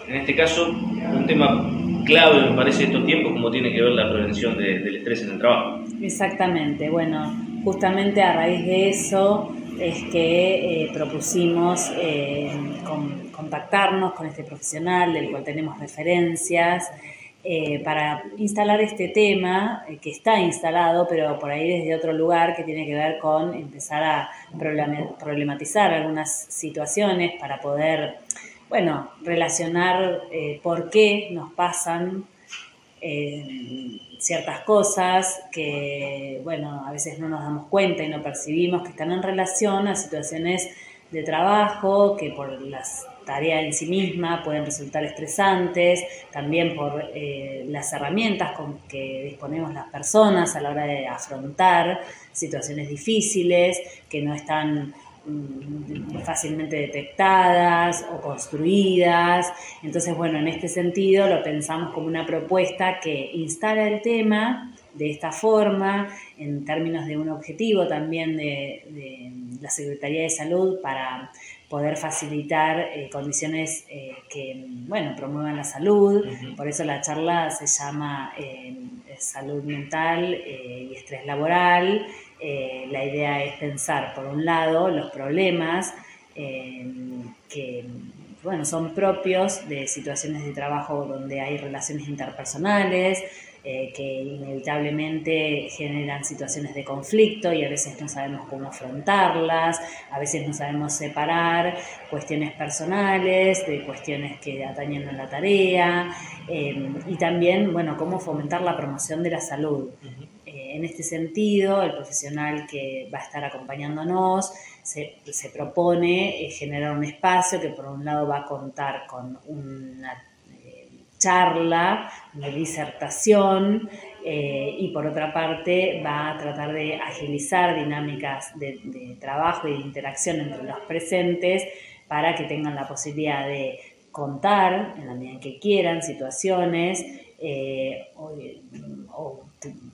en este caso, un tema clave, me parece, de estos tiempos, como tiene que ver la prevención del estrés en el trabajo. Exactamente, bueno, justamente a raíz de eso es que propusimos contactarnos con este profesional del cual tenemos referencias para instalar este tema que está instalado, pero por ahí desde otro lugar, que tiene que ver con empezar a problematizar algunas situaciones para poder, bueno, relacionar por qué nos pasan ciertas cosas que, bueno, a veces no nos damos cuenta y no percibimos que están en relación a situaciones de trabajo que por las tareas en sí misma pueden resultar estresantes, también por las herramientas con que disponemos las personas a la hora de afrontar situaciones difíciles que no están fácilmente detectadas o construidas. Entonces, bueno, en este sentido lo pensamos como una propuesta que instala el tema de esta forma, en términos de un objetivo también de la Secretaría de Salud para poder facilitar condiciones que, bueno, promuevan la salud. Por eso la charla se llama Salud Mental y Estrés Laboral. La idea es pensar, por un lado, los problemas que, bueno, son propios de situaciones de trabajo donde hay relaciones interpersonales, que inevitablemente generan situaciones de conflicto y a veces no sabemos cómo afrontarlas, a veces no sabemos separar cuestiones personales de cuestiones que atañen a la tarea, y también, bueno, cómo fomentar la promoción de la salud. En este sentido, el profesional que va a estar acompañándonos se propone generar un espacio que por un lado va a contar con una charla, una disertación, y por otra parte va a tratar de agilizar dinámicas de trabajo y de interacción entre los presentes para que tengan la posibilidad de contar, en la medida en que quieran, situaciones o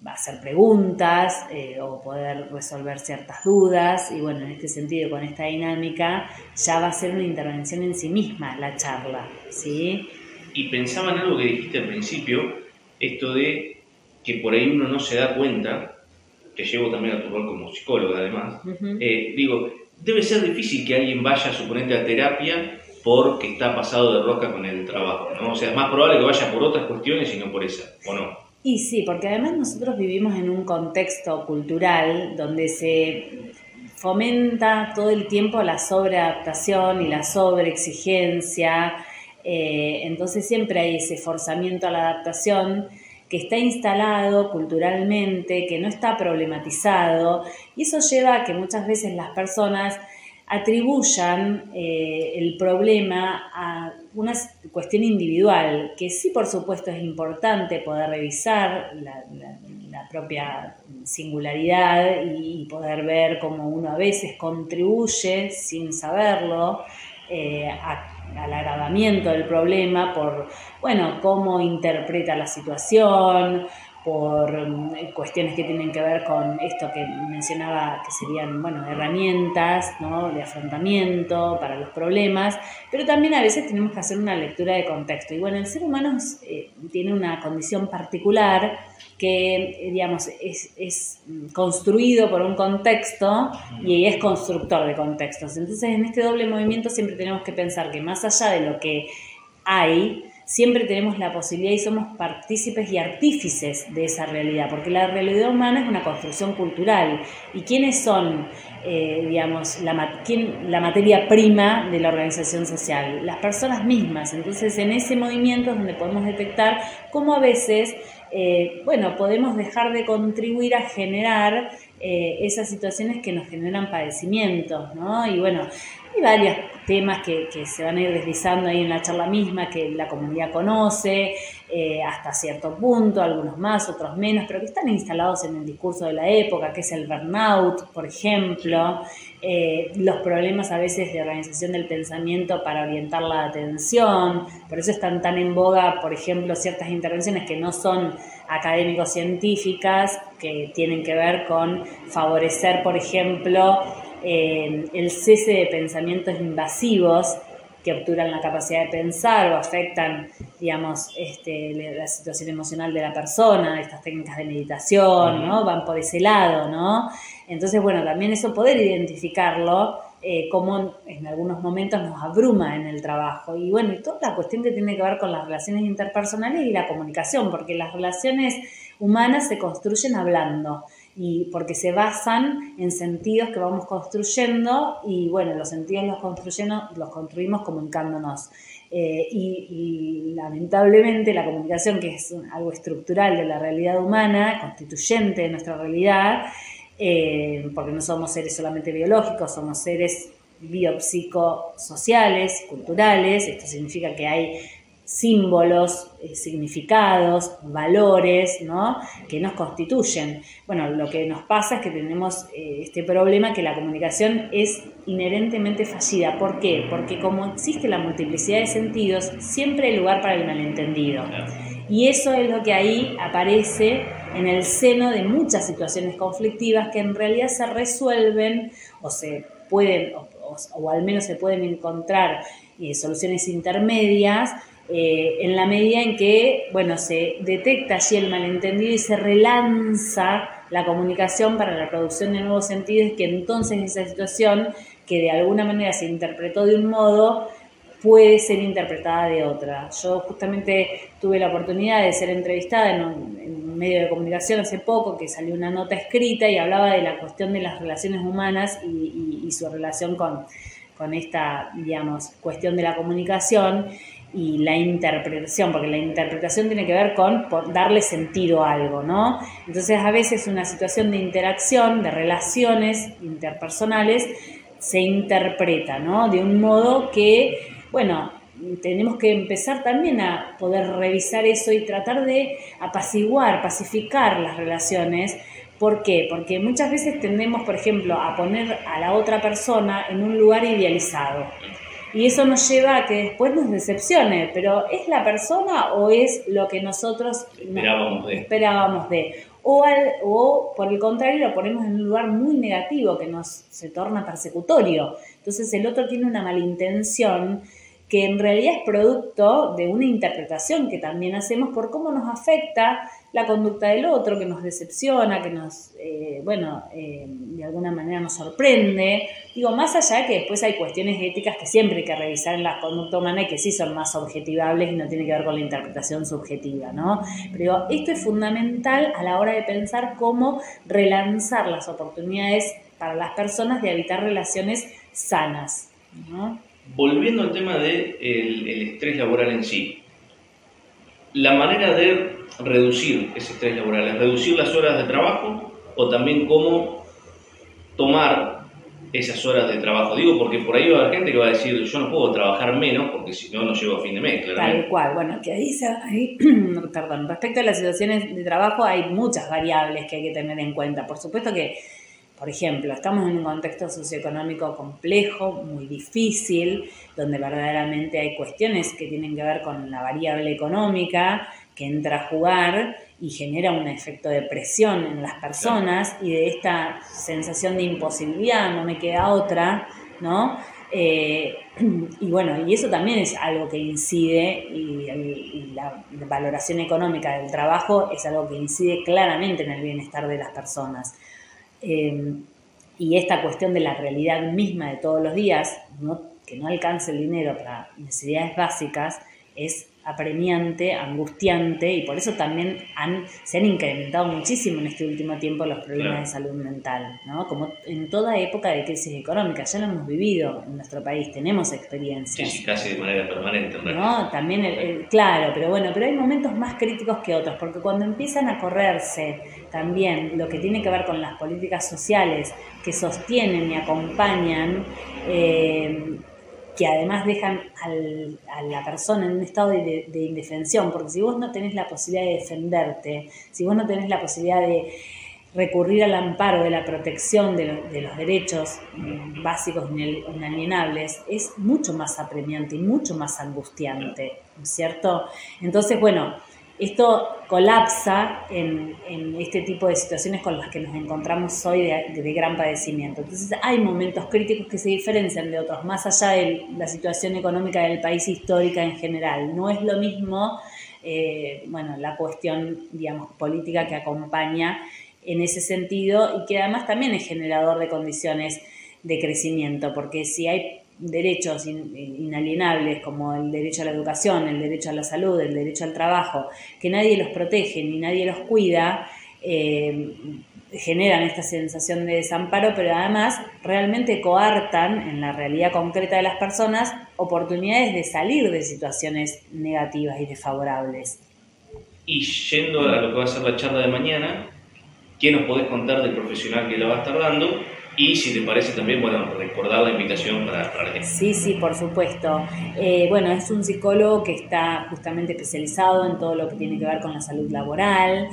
hacer preguntas o poder resolver ciertas dudas. Y bueno, en este sentido, con esta dinámica, ya va a ser una intervención en sí misma la charla, ¿sí? Y pensaba en algo que dijiste al principio, esto de que por ahí uno no se da cuenta, te llevo también a tu rol como psicóloga además, digo, debe ser difícil que alguien vaya, suponete, a terapia porque está pasado de rosca con el trabajo, ¿no? O sea, es más probable que vaya por otras cuestiones y no por esa, ¿o no? Y sí, porque además nosotros vivimos en un contexto cultural donde se fomenta todo el tiempo la sobreadaptación y la sobreexigencia, entonces siempre hay ese forzamiento a la adaptación que está instalado culturalmente, que no está problematizado, y eso lleva a que muchas veces las personas atribuyan el problema a una cuestión individual, que sí, por supuesto, es importante poder revisar la propia singularidad y poder ver cómo uno a veces contribuye sin saberlo al agravamiento del problema por, bueno, cómo interpreta la situación, por cuestiones que tienen que ver con esto que mencionaba, que serían, bueno, herramientas, ¿no?, de afrontamiento para los problemas, pero también a veces tenemos que hacer una lectura de contexto. Y bueno, el ser humano tiene una condición particular que, digamos, es construido por un contexto y es constructor de contextos. Entonces, en este doble movimiento siempre tenemos que pensar que más allá de lo que hay, siempre tenemos la posibilidad y somos partícipes y artífices de esa realidad, porque la realidad humana es una construcción cultural. ¿Y quiénes son, digamos, la materia prima de la organización social? Las personas mismas. Entonces, en ese movimiento es donde podemos detectar cómo a veces, bueno, podemos dejar de contribuir a generar esas situaciones que nos generan padecimientos, ¿no? Y bueno, hay varios temas que se van a ir deslizando ahí en la charla misma, que la comunidad conoce hasta cierto punto, algunos más, otros menos, pero que están instalados en el discurso de la época, que es el burnout, por ejemplo, los problemas a veces de organización del pensamiento para orientar la atención. Por eso están tan en boga, por ejemplo, ciertas intervenciones que no son académico-científicas, que tienen que ver con favorecer, por ejemplo, el cese de pensamientos invasivos que obturan la capacidad de pensar o afectan, digamos, la situación emocional de la persona, estas técnicas de meditación, ¿no? Van por ese lado, ¿no? Entonces, bueno, también eso poder identificarlo, como en algunos momentos nos abruma en el trabajo. Y bueno, y toda la cuestión que tiene que ver con las relaciones interpersonales y la comunicación, porque las relaciones humanas se construyen hablando y porque se basan en sentidos que vamos construyendo y bueno, los sentidos los construimos comunicándonos. Y lamentablemente la comunicación, que es algo estructural de la realidad humana, constituyente de nuestra realidad, porque no somos seres solamente biológicos, somos seres biopsicosociales, culturales. Esto significa que hay símbolos, significados, valores, ¿no?, que nos constituyen. Bueno, lo que nos pasa es que tenemos este problema, que la comunicación es inherentemente fallida. ¿Por qué? Porque como existe la multiplicidad de sentidos, siempre hay lugar para el malentendido. Y eso es lo que ahí aparece en el seno de muchas situaciones conflictivas que en realidad se resuelven o se pueden, o al menos se pueden encontrar soluciones intermedias, en la medida en que, bueno, se detecta allí el malentendido y se relanza la comunicación para la producción de nuevos sentidos, que entonces esa situación que de alguna manera se interpretó de un modo puede ser interpretada de otra. Yo justamente tuve la oportunidad de ser entrevistada en un medio de comunicación hace poco, que salió una nota escrita y hablaba de la cuestión de las relaciones humanas y su relación con esta, digamos, cuestión de la comunicación y la interpretación, porque la interpretación tiene que ver con darle sentido a algo, ¿no? Entonces, a veces una situación de interacción, de relaciones interpersonales, se interpreta, ¿no?, de un modo que, bueno, tenemos que empezar también a poder revisar eso y tratar de apaciguar, pacificar las relaciones. ¿Por qué? Porque muchas veces tendemos, por ejemplo, a poner a la otra persona en un lugar idealizado. Y eso nos lleva a que después nos decepcione, pero ¿es la persona o es lo que nosotros esperábamos de? O por el contrario, lo ponemos en un lugar muy negativo que se torna persecutorio. Entonces el otro tiene una malintención que en realidad es producto de una interpretación que también hacemos por cómo nos afecta la conducta del otro, que nos decepciona, que nos, de alguna manera nos sorprende. Digo, más allá de que después hay cuestiones éticas que siempre hay que revisar en la conducta humana y que sí son más objetivables y no tiene que ver con la interpretación subjetiva, ¿no? Pero digo, esto es fundamental a la hora de pensar cómo relanzar las oportunidades para las personas de habitar relaciones sanas, ¿no? Volviendo al tema del estrés laboral en sí, la manera de reducir ese estrés laboral es reducir las horas de trabajo o también cómo tomar esas horas de trabajo. Digo, porque por ahí va a haber gente que va a decir, yo no puedo trabajar menos porque si no, no llego a fin de mes, claramente. Tal cual, bueno, que ahí perdón, respecto a las situaciones de trabajo hay muchas variables que hay que tener en cuenta. Por supuesto que, por ejemplo, estamos en un contexto socioeconómico complejo, muy difícil, donde verdaderamente hay cuestiones que tienen que ver con la variable económica, que entra a jugar y genera un efecto de presión en las personas y de esta sensación de imposibilidad, no me queda otra, ¿no? Y bueno, y eso también es algo que incide, y la valoración económica del trabajo es algo que incide claramente en el bienestar de las personas. Y esta cuestión de la realidad misma de todos los días, que no alcance el dinero para necesidades básicas, es apremiante, angustiante, y por eso también se han incrementado muchísimo en este último tiempo los problemas de salud mental, ¿no? Como en toda época de crisis económica, ya lo hemos vivido en nuestro país, tenemos experiencias. Sí, casi de manera permanente, ¿no? También, claro, pero hay momentos más críticos que otros, porque cuando empiezan a correrse también lo que tiene que ver con las políticas sociales que sostienen y acompañan, que además dejan a la persona en un estado de indefensión, porque si vos no tenés la posibilidad de defenderte, si vos no tenés la posibilidad de recurrir al amparo de la protección de los derechos básicos inalienables, es mucho más apremiante y mucho más angustiante, ¿no es cierto? Entonces, bueno, esto colapsa en este tipo de situaciones con las que nos encontramos hoy de gran padecimiento. Entonces hay momentos críticos que se diferencian de otros, más allá de la situación económica del país, histórica en general. No es lo mismo, la cuestión, digamos, política que acompaña en ese sentido y que además también es generador de condiciones de crecimiento, porque si hay derechos inalienables como el derecho a la educación, el derecho a la salud, el derecho al trabajo, que nadie los protege ni nadie los cuida, generan esta sensación de desamparo, pero además realmente coartan en la realidad concreta de las personas oportunidades de salir de situaciones negativas y desfavorables. Y yendo a lo que va a ser la charla de mañana, ¿qué nos podés contar del profesional que la va a estar dando? Y si te parece también, recordar la invitación para la gente. Sí, por supuesto. Es un psicólogo que está justamente especializado en todo lo que tiene que ver con la salud laboral,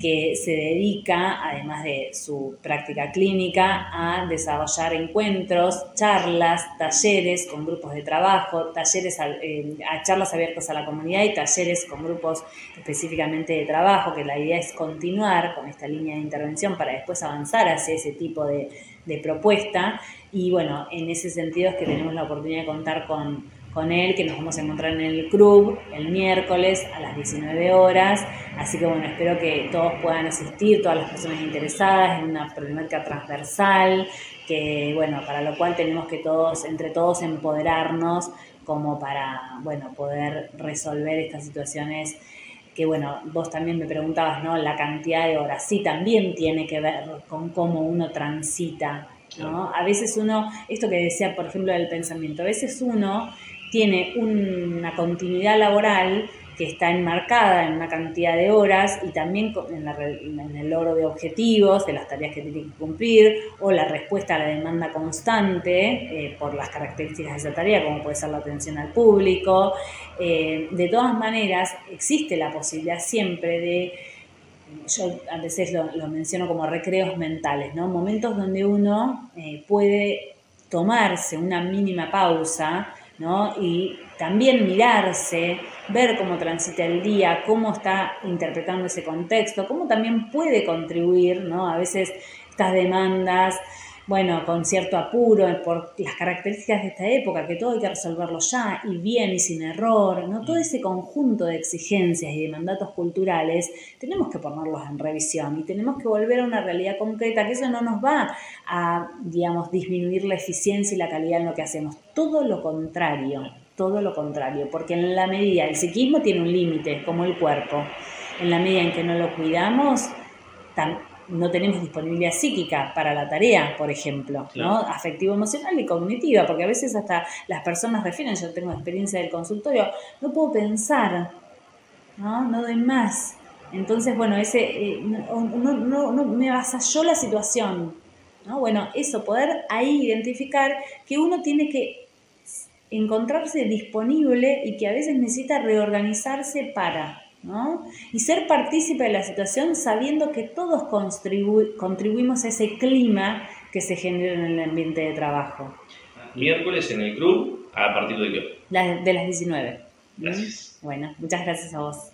que se dedica, además de su práctica clínica, a desarrollar encuentros, charlas, talleres con grupos de trabajo, a charlas abiertas a la comunidad y talleres con grupos específicamente de trabajo, que la idea es continuar con esta línea de intervención para después avanzar hacia ese tipo de propuesta. Y bueno, en ese sentido es que tenemos la oportunidad de contar con él, que nos vamos a encontrar en el club el miércoles a las 19 horas. Así que bueno, espero que todos puedan asistir, todas las personas interesadas en una problemática transversal, que bueno, para lo cual tenemos que entre todos empoderarnos como para, poder resolver estas situaciones que bueno, vos también me preguntabas, ¿no? La cantidad de horas. Sí, también tiene que ver con cómo uno transita, ¿no? A veces uno, esto que decía, por ejemplo, del pensamiento, a veces uno tiene una continuidad laboral que está enmarcada en una cantidad de horas y también en el logro de objetivos, de las tareas que tiene que cumplir, o la respuesta a la demanda constante por las características de esa tarea, como puede ser la atención al público. De todas maneras, existe la posibilidad siempre de, yo a veces lo menciono como recreos mentales, ¿no? Momentos donde uno puede tomarse una mínima pausa, ¿no? Y también mirarse, ver cómo transita el día, cómo está interpretando ese contexto, cómo también puede contribuir, ¿no? A veces estas demandas, con cierto apuro por las características de esta época, que todo hay que resolverlo ya y bien y sin error, ¿no? Todo ese conjunto de exigencias y de mandatos culturales tenemos que ponerlos en revisión y tenemos que volver a una realidad concreta, que eso no nos va a, digamos, disminuir la eficiencia y la calidad en lo que hacemos. Todo lo contrario, porque en la medida, el psiquismo tiene un límite, como el cuerpo, en la medida en que no lo cuidamos, no tenemos disponibilidad psíquica para la tarea, por ejemplo, ¿no? Afectivo-emocional y cognitiva, porque a veces hasta las personas refieren, yo tengo experiencia del consultorio, no puedo pensar, no doy más. Entonces, no me avasalló la situación, ¿no? Bueno, eso, poder ahí identificar que uno tiene que encontrarse disponible y que a veces necesita reorganizarse ¿no? Y ser partícipe de la situación sabiendo que todos contribuimos a ese clima que se genera en el ambiente de trabajo. Miércoles en el club, ¿a partir de qué? De las 19. Gracias. Bueno, muchas gracias a vos.